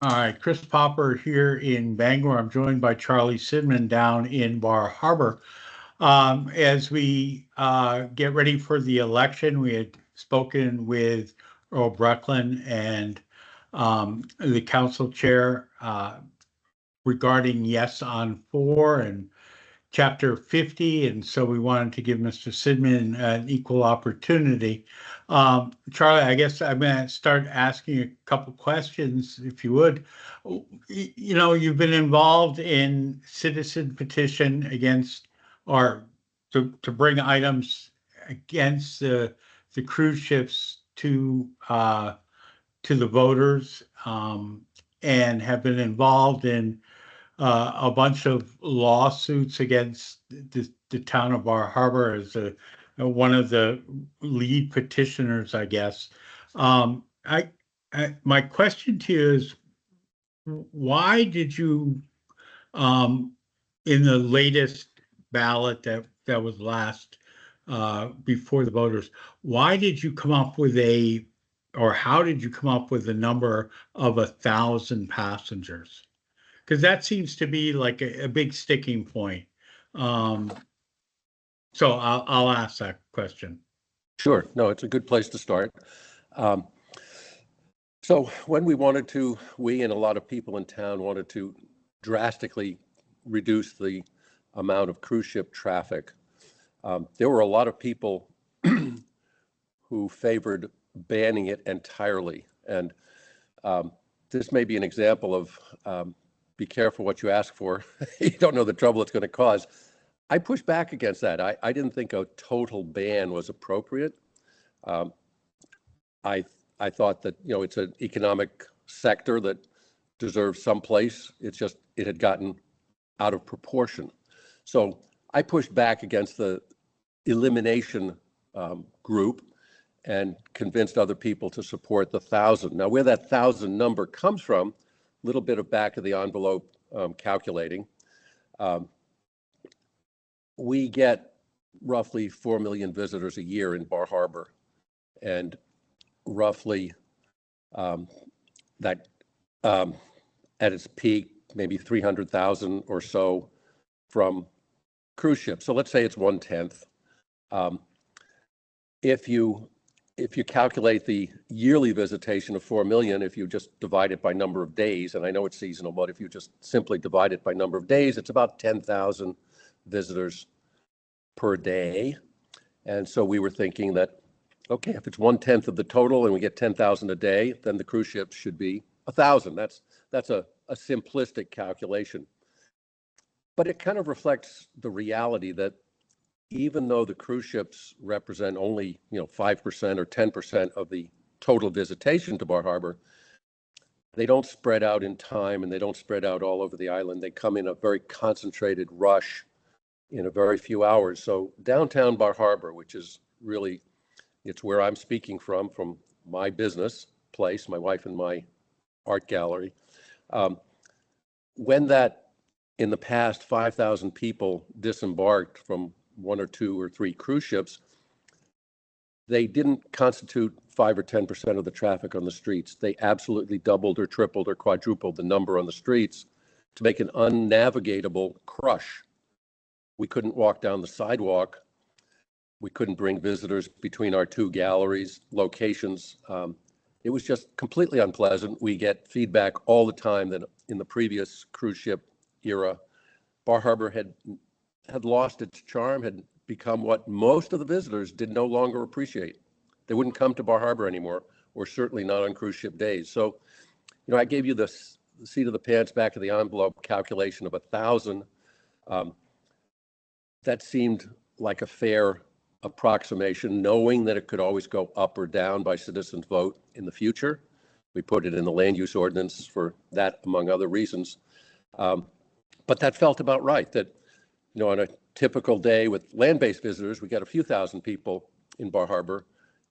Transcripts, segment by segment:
All right, Chris Popper here in Bangor. I'm joined by Charlie Sidman down in Bar Harbor. As we get ready for the election, we had spoken with Earl Brecklin and the council chair regarding Yes on 4 and Chapter 50, and so we wanted to give Mr. Sidman an equal opportunity. Charlie, I guess I'm going to start asking a couple questions, if you would. You've been involved in citizen petition against, or to bring items against the cruise ships to the voters, and have been involved in a bunch of lawsuits against the town of Bar Harbor as one of the lead petitioners, I guess. Um, I, my question to you is, why did you, um, in the latest ballot that was last before the voters, why did you come up with or how did you come up with the number of 1,000 passengers? Because that seems to be like a big sticking point. Um, so I'll ask that question. Sure. No, it's a good place to start. So when we and a lot of people in town wanted to drastically reduce the amount of cruise ship traffic, there were a lot of people who favored banning it entirely. And this may be an example of be careful what you ask for. You don't know the trouble it's going to cause. I pushed back against that. I didn't think a total ban was appropriate. I thought that, it's an economic sector that deserves some place. It's just, it had gotten out of proportion. So I pushed back against the elimination group and convinced other people to support the 1,000. Now, where that 1,000 number comes from, a little bit of back of the envelope calculating. We get roughly 4 million visitors a year in Bar Harbor, and roughly that at its peak, maybe 300,000 or so from cruise ships. So let's say it's 1/10. If you calculate the yearly visitation of 4 million, if you just divide it by number of days, and I know it's seasonal, but if you just simply divide it by number of days, it's about 10,000 visitors per day. And so we were thinking that, okay, if it's 1/10 of the total and we get 10,000 a day, then the cruise ships should be 1,000. That's a simplistic calculation. But it kind of reflects the reality that even though the cruise ships represent only 5% or 10% of the total visitation to Bar Harbor, they don't spread out in time and they don't spread out all over the island. They come in a very concentrated rush in a very few hours. So downtown Bar Harbor, which is really, it's where I'm speaking from my business place, my wife and my art gallery. When that, in the past, 5,000 people disembarked from 1 or 2 or 3 cruise ships, they didn't constitute 5 or 10% of the traffic on the streets. They absolutely doubled or tripled or quadrupled the number on the streets to make an unnavigatable crush. We couldn't walk down the sidewalk. We couldn't bring visitors between our 2 galleries locations. It was just completely unpleasant. We get feedback all the time that in the previous cruise ship era, Bar Harbor had lost its charm, had become what most of the visitors did no longer appreciate. They wouldn't come to Bar Harbor anymore, or certainly not on cruise ship days. So, I gave you the seat of the pants, back of the envelope calculation of 1,000. That seemed like a fair approximation, knowing that it could always go up or down by citizens' vote in the future. We put it in the land use ordinance for that, among other reasons. But that felt about right, that on a typical day with land-based visitors, we got a few thousand people in Bar Harbor.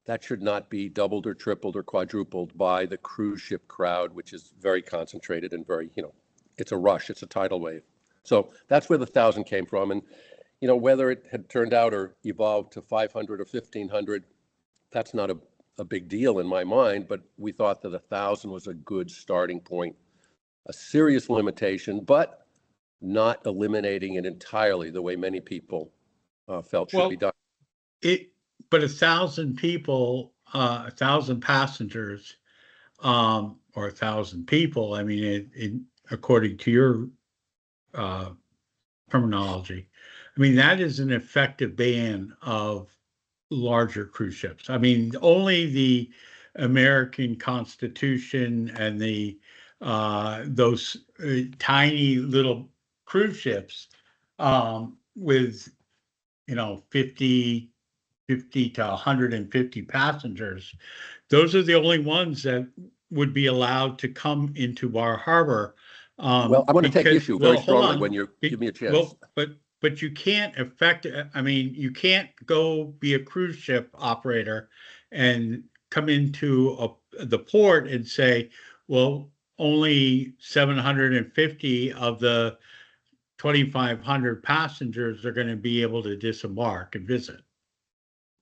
That should not be doubled or tripled or quadrupled by the cruise ship crowd, which is very concentrated and very, it's a rush, it's a tidal wave. So that's where the 1,000 came from. And, whether it had turned out or evolved to 500 or 1,500, that's not a big deal in my mind, but we thought that 1,000 was a good starting point a serious limitation, but not eliminating it entirely the way many people felt should be done. But 1,000 people, 1,000 passengers, or 1,000 people, I mean, according to your terminology, I mean, that is an effective ban of larger cruise ships. I mean, only the American Constitution and the those tiny little cruise ships with 50 to 150 passengers, those are the only ones that would be allowed to come into Bar Harbor. Well, I want to take issue very strongly when you give me a chance. Well, but you can't you can't go be a cruise ship operator and come into the port and say, well, only 750 of the 2,500 passengers are going to be able to disembark and visit.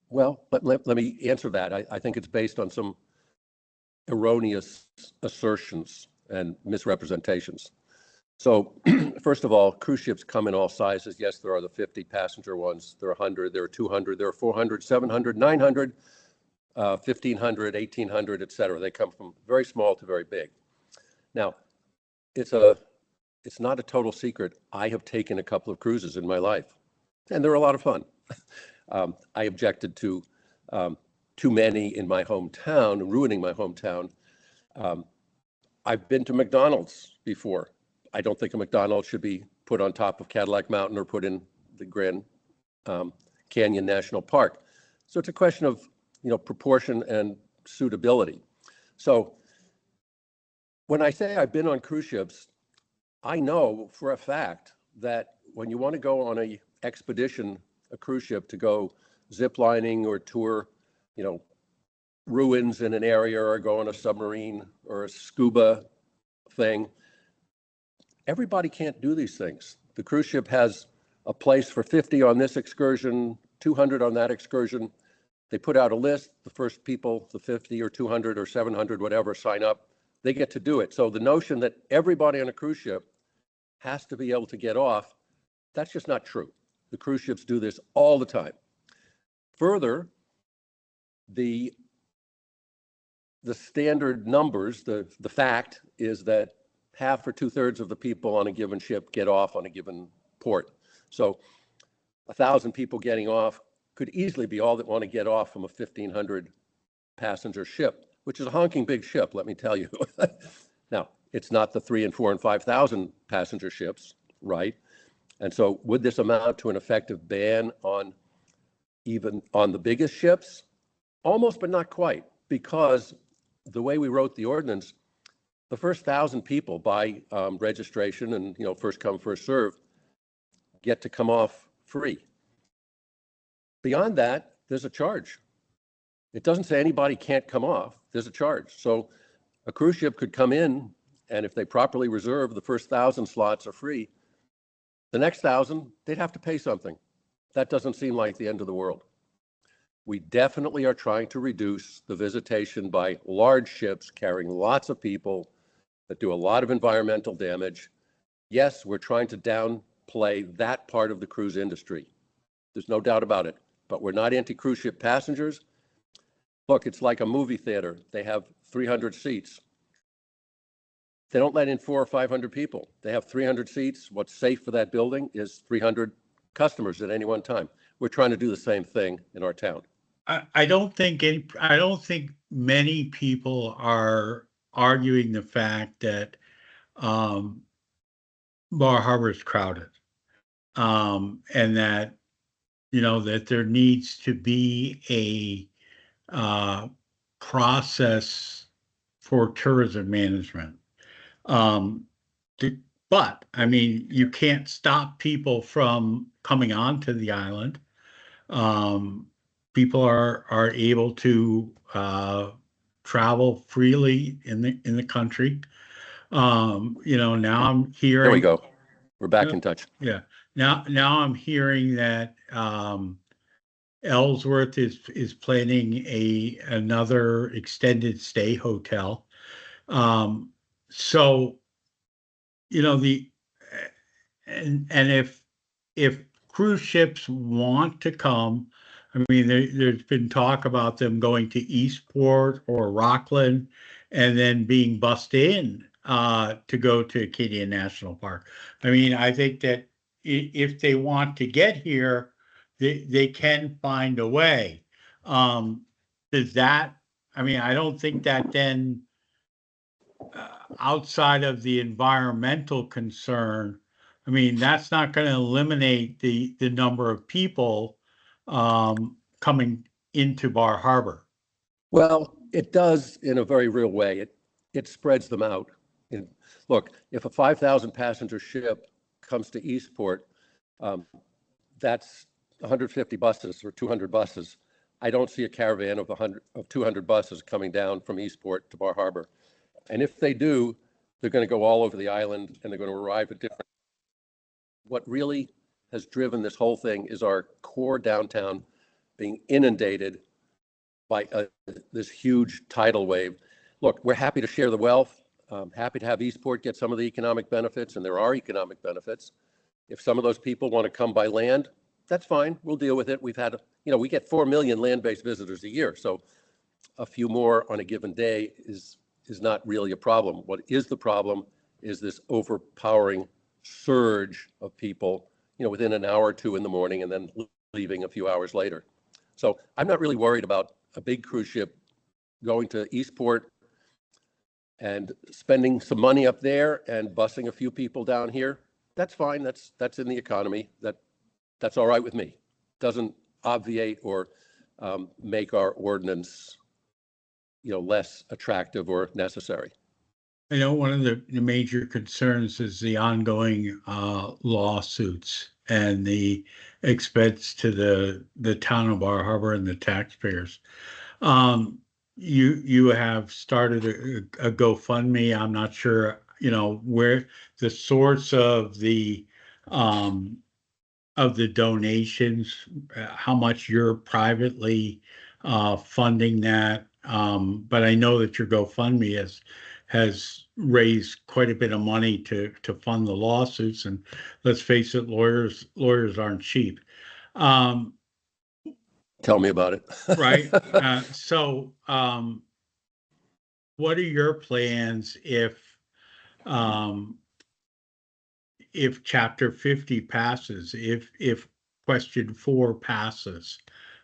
Well, but let me answer that. I think it's based on some erroneous assertions and misrepresentations. So first of all, cruise ships come in all sizes. Yes, there are the 50 passenger ones. There are 100, there are 200, there are 400, 700, 900, 1,500, 1,800, et cetera. They come from very small to very big. Now, it's not a total secret. I have taken a couple of cruises in my life, and they're a lot of fun. I objected to too many in my hometown, ruining my hometown. I've been to McDonald's before. I don't think a McDonald's should be put on top of Cadillac Mountain or put in the Grand Canyon National Park. So it's a question of proportion and suitability. So when I say I've been on cruise ships, I know for a fact that when you want to go on a expedition, a cruise ship, to go ziplining or tour, ruins in an area, or go on a submarine or a scuba thing, everybody can't do these things. The cruise ship has a place for 50 on this excursion, 200 on that excursion. They put out a list. The first people, the 50 or 200 or 700, whatever, sign up. They get to do it. So the notion that everybody on a cruise ship has to be able to get off, that's just not true. The cruise ships do this all the time. Further, the standard numbers, the fact is that half or 2/3 of the people on a given ship get off on a given port. So 1,000 people getting off could easily be all that want to get off from a 1,500 passenger ship, which is a honking big ship, let me tell you. Now, it's not the 3,000 and 4,000 and 5,000 passenger ships, right? And so would this amount to an effective ban on even on the biggest ships? Almost, but not quite, because the way we wrote the ordinance, the first 1,000 people by registration and first come, first serve get to come off free. Beyond that, there's a charge. It doesn't say anybody can't come off. There's a charge. So a cruise ship could come in, and if they properly reserve, the first 1,000 slots are free. The next 1,000, they'd have to pay something. That doesn't seem like the end of the world. We definitely are trying to reduce the visitation by large ships carrying lots of people that do a lot of environmental damage. Yes, we're trying to downplay that part of the cruise industry. There's no doubt about it, but we're not anti-cruise ship passengers. Look, it's like a movie theater. They have 300 seats. They don't let in 400 or 500 people. They have 300 seats. What's safe for that building is 300 customers at any one time. We're trying to do the same thing in our town. I don't think many people are arguing the fact that Bar Harbor is crowded, and that that there needs to be a process for tourism management. But I mean, you can't stop people from coming onto the island. People are able to travel freely in the country. Now I'm hearing. There we go. We're back in touch. Yeah. Now I'm hearing that Ellsworth is planning another extended stay hotel. So you know, and if cruise ships want to come, I mean, there's been talk about them going to Eastport or Rockland and then being bussed in to go to Acadia National Park. I mean, I think that if they want to get here, they can find a way. Um, does that, I mean, I don't think that then outside of the environmental concern, I mean, that's not going to eliminate the number of people coming into Bar Harbor. Well, it does in a very real way. It spreads them out. And look, if a 5,000 passenger ship comes to Eastport, that's 150 buses or 200 buses. I don't see a caravan of 200 buses coming down from Eastport to Bar Harbor. And if they do, they're going to go all over the island and they're going to arrive at different. What really has driven this whole thing is our core downtown being inundated by this huge tidal wave. Look, we're happy to share the wealth. Happy to have Eastport get some of the economic benefits, and there are economic benefits. If some of those people want to come by land, that's fine. We'll deal with it. We've had, we get 4 million land-based visitors a year, so a few more on a given day is not really a problem. What is the problem is this overpowering surge of people, within an hour or two in the morning and then leaving a few hours later. So I'm not really worried about a big cruise ship going to Eastport and spending some money up there and busing a few people down here. That's fine. That's in the economy. That's all right with me. Doesn't obviate or make our ordinance, less attractive or necessary. I know one of the major concerns is the ongoing lawsuits and the expense to the town of Bar Harbor and the taxpayers. You have started a GoFundMe. I'm not sure, where the source of the donations, how much you're privately funding that. But I know that your GoFundMe has raised quite a bit of money to fund the lawsuits. And let's face it, lawyers aren't cheap. Tell me about it. Right. So what are your plans if Chapter 50 passes, if Question 4 passes?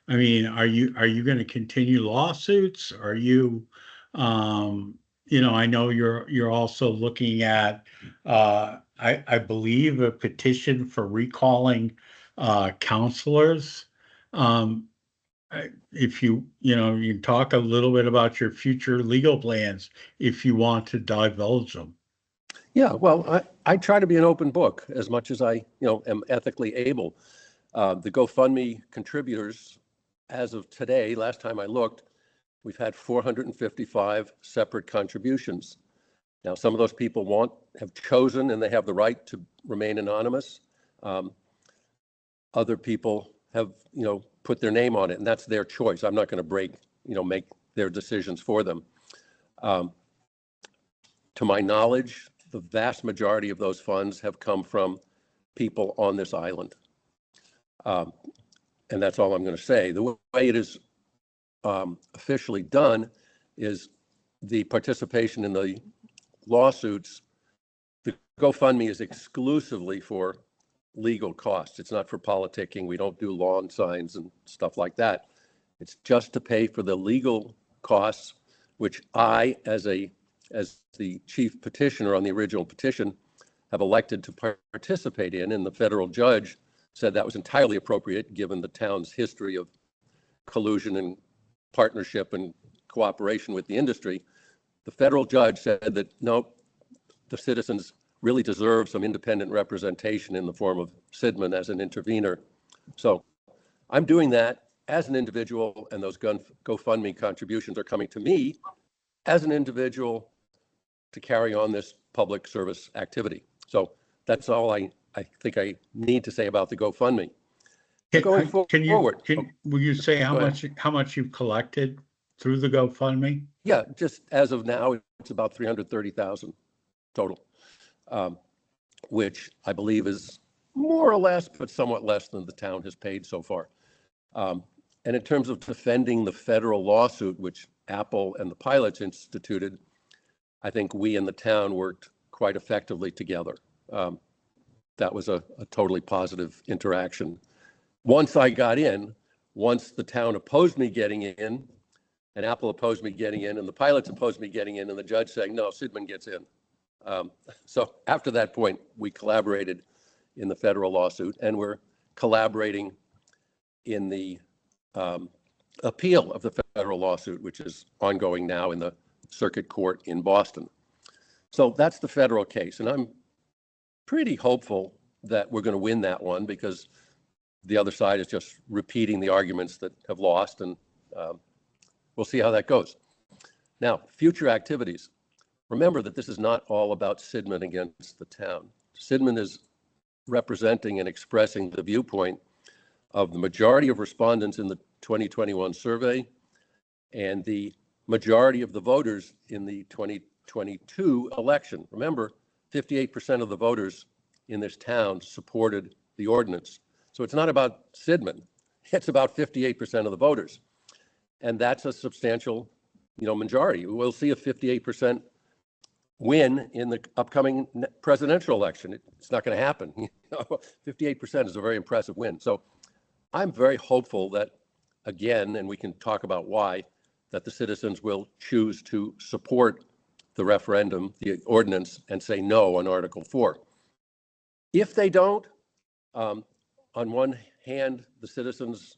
I mean, are you going to continue lawsuits? Are you, I know you're also looking at, I believe, a petition for recalling counselors. If you talk a little bit about your future legal plans, if you want to divulge them. Yeah, well, I try to be an open book as much as I, am ethically able. The GoFundMe contributors, as of today, last time I looked, we've had 455 separate contributions. Now, some of those people have chosen, and they have the right to remain anonymous. Other people have, put their name on it, and that's their choice. I'm not going to make their decisions for them. To my knowledge, the vast majority of those funds have come from people on this island. And that's all I'm going to say. The way it is officially done is the participation in the lawsuits. The GoFundMe is exclusively for legal costs. It's not for politicking. We don't do lawn signs and stuff like that. It's just to pay for the legal costs, which I, as the chief petitioner on the original petition, have elected to participate in, and the federal judge said that was entirely appropriate given the town's history of collusion and partnership and cooperation with the industry. The federal judge said that, no, the citizens really deserve some independent representation in the form of Sidman as an intervener. So I'm doing that as an individual, and those GoFundMe contributions are coming to me as an individual to carry on this public service activity. So that's all I think I need to say about the GoFundMe. Will you say how much you've collected through the GoFundMe? Yeah, just as of now, it's about 330,000 total. which I believe is more or less, but somewhat less than the town has paid so far. And in terms of defending the federal lawsuit, which Apple and the pilots instituted, I think we and the town worked quite effectively together. That was a totally positive interaction. Once I got in, once the town opposed me getting in, and Apple opposed me getting in, and the pilots opposed me getting in, and the judge saying, no, Sidman gets in. So after that point, we collaborated in the federal lawsuit, and we're collaborating in the appeal of the federal lawsuit, which is ongoing now in the circuit court in Boston. So that's the federal case, and I'm pretty hopeful that we're going to win that one, because the other side is just repeating the arguments that have lost, and we'll see how that goes. Now, future activities. Remember that this is not all about Sidman against the town. Sidman is representing and expressing the viewpoint of the majority of respondents in the 2021 survey and the majority of the voters in the 2022 election. Remember, 58% of the voters in this town supported the ordinance. So it's not about Sidman, it's about 58% of the voters. And that's a substantial, majority. We'll see a 58% win in the upcoming presidential election. It's not going to happen. 58% is a very impressive win. So I'm very hopeful that, again, and we can talk about why, that the citizens will choose to support the referendum, the ordinance, and say no on Article 4. If they don't, on one hand, the citizens,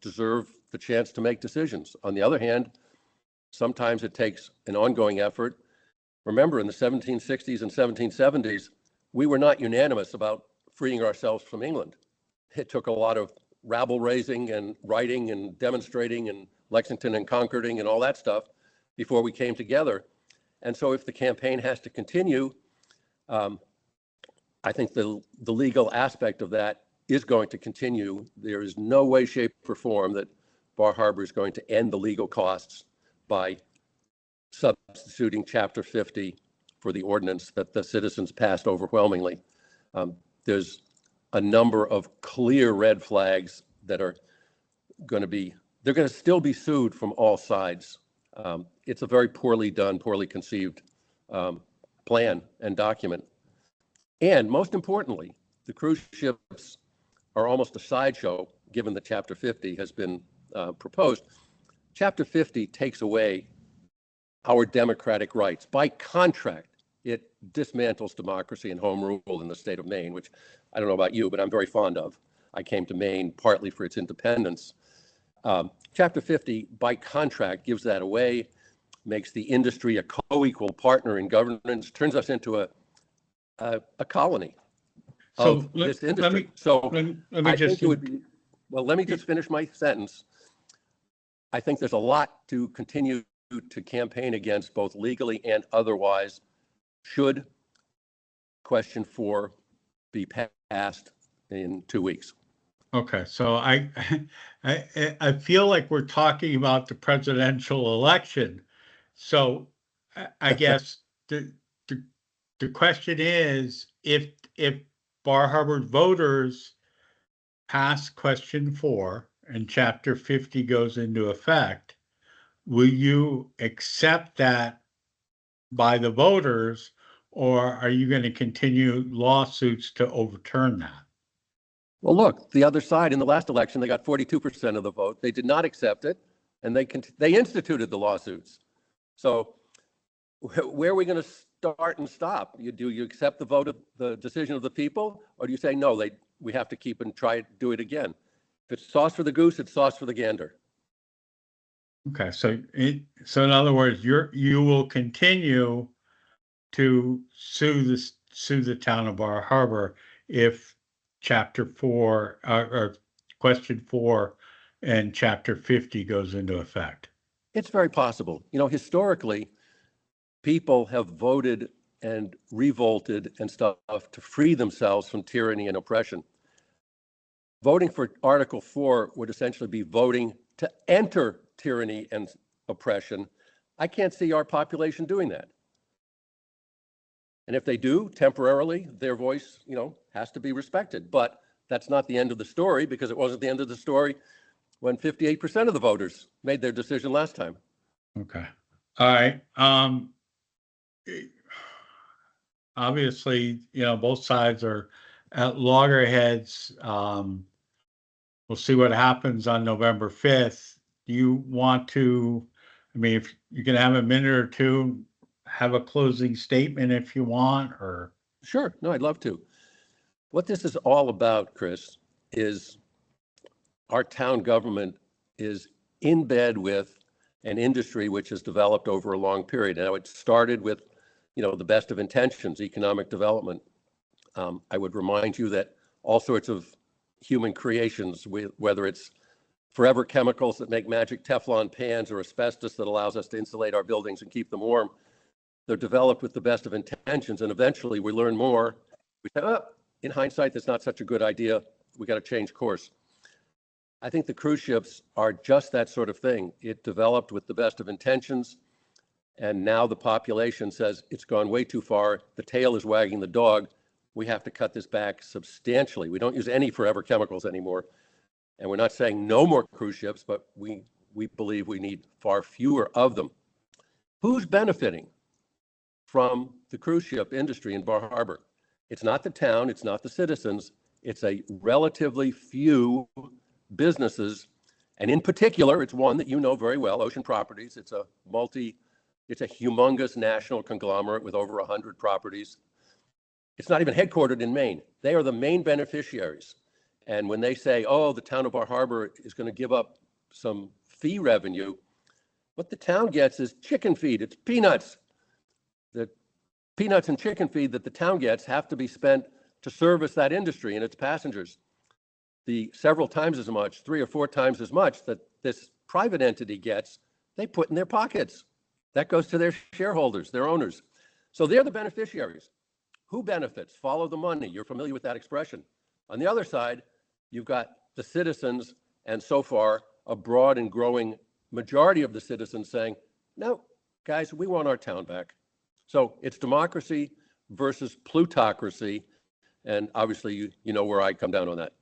deserve the chance to make decisions. On the other hand, sometimes it takes an ongoing effort. Remember, in the 1760s and 1770s, we were not unanimous about freeing ourselves from England. It took a lot of rabble raising and writing and demonstrating and Lexington and Concording and all that stuff before we came together. And so if the campaign has to continue, I think the legal aspect of that is going to continue. There is no way, shape, or form that Bar Harbor is going to end the legal costs by substituting Chapter 50 for the ordinance that the citizens passed overwhelmingly. There's a number of clear red flags that are going to be, they're going to still be sued from all sides. It's a very poorly done, poorly conceived plan and document. And most importantly, the cruise ships are almost a sideshow, given that Chapter 50 has been proposed. Chapter 50 takes away our democratic rights. By contract, it dismantles democracy and home rule in the state of Maine, which I don't know about you, but I'm very fond of. I came to Maine partly for its independence. Chapter 50, by contract, gives that away, makes the industry a co-equal partner in governance, turns us into a colony of this industry. Let me just finish my sentence. I think there's a lot to continue to campaign against, both legally and otherwise, should question 4 be passed in 2 weeks. Okay, so I feel like we're talking about the presidential election. So I guess the question is, if Bar Harbor voters pass question 4 and Chapter 50 goes into effect, will you accept that by the voters, or are you going to continue lawsuits to overturn that? Well, look, the other side in the last election, they got 42% of the vote. They did not accept it, and they instituted the lawsuits. So where are we going to start and stop? Do you accept the vote of the decision of the people, or do you say, no, we have to keep and try to do it again? If it's sauce for the goose, it's sauce for the gander. Okay, so in other words, you will continue to sue the town of Bar Harbor if Chapter 4 or question 4 and Chapter 50 goes into effect. It's very possible. Historically, people have voted and revolted and stuff to free themselves from tyranny and oppression. Voting for Article 4 would essentially be voting to enter tyranny and oppression. I can't see our population doing that. And if they do temporarily, their voice, has to be respected. But that's not the end of the story, because it wasn't the end of the story when 58% of the voters made their decision last time. Okay. All right. Obviously, both sides are at loggerheads. We'll see what happens on November 5th. Do you want to, if you can have a minute or two, have a closing statement if you want, or? Sure. No, I'd love to. What this is all about, Chris, is our town government is in bed with an industry which has developed over a long period. Now, it started with, the best of intentions, economic development. I would remind you that all sorts of human creations, whether it's forever chemicals that make magic Teflon pans or asbestos that allows us to insulate our buildings and keep them warm, they're developed with the best of intentions. And eventually we learn more. We say, oh, in hindsight, that's not such a good idea. We got to change course. I think the cruise ships are just that sort of thing. It developed with the best of intentions, and now the population says it's gone way too far. The tail is wagging the dog. We have to cut this back substantially. We don't use any forever chemicals anymore. And we're not saying no more cruise ships, but we believe we need far fewer of them. Who's benefiting from the cruise ship industry in Bar Harbor? It's not the town, it's not the citizens, it's a relatively few businesses. And in particular, it's one that you know very well, Ocean Properties. It's a humongous national conglomerate with over 100 properties. It's not even headquartered in Maine. They are the main beneficiaries. And when they say, oh, the town of Bar Harbor is going to give up some fee revenue, what the town gets is chicken feed. It's peanuts. The peanuts and chicken feed that the town gets have to be spent to service that industry and its passengers. The several times as much, 3 or 4 times as much that this private entity gets, they put in their pockets. That goes to their shareholders, their owners. So they're the beneficiaries. Who benefits? Follow the money. You're familiar with that expression. On the other side, you've got the citizens, and so far, a broad and growing majority of the citizens saying, no, guys, we want our town back. So it's democracy versus plutocracy. And obviously, you know where I come down on that.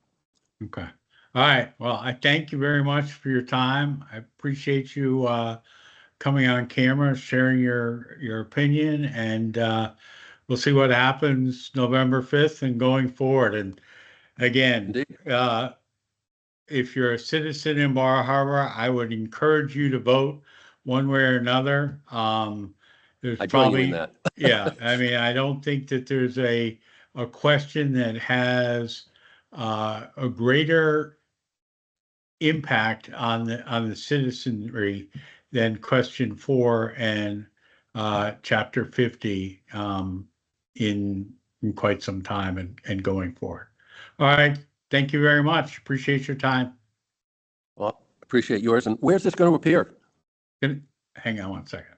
Okay. All right. Well, I thank you very much for your time. I appreciate you coming on camera, sharing your opinion, and we'll see what happens November 5th and going forward. And again, if you're a citizen in Bar Harbor, I would encourage you to vote one way or another. There's I probably, join you in that. yeah, I don't think that there's a question that has a greater impact on the citizenry than question 4 and chapter 50 in quite some time and going forward. All right. Thank you very much. Appreciate your time. Well, appreciate yours. And where's this going to appear? Hang on one second.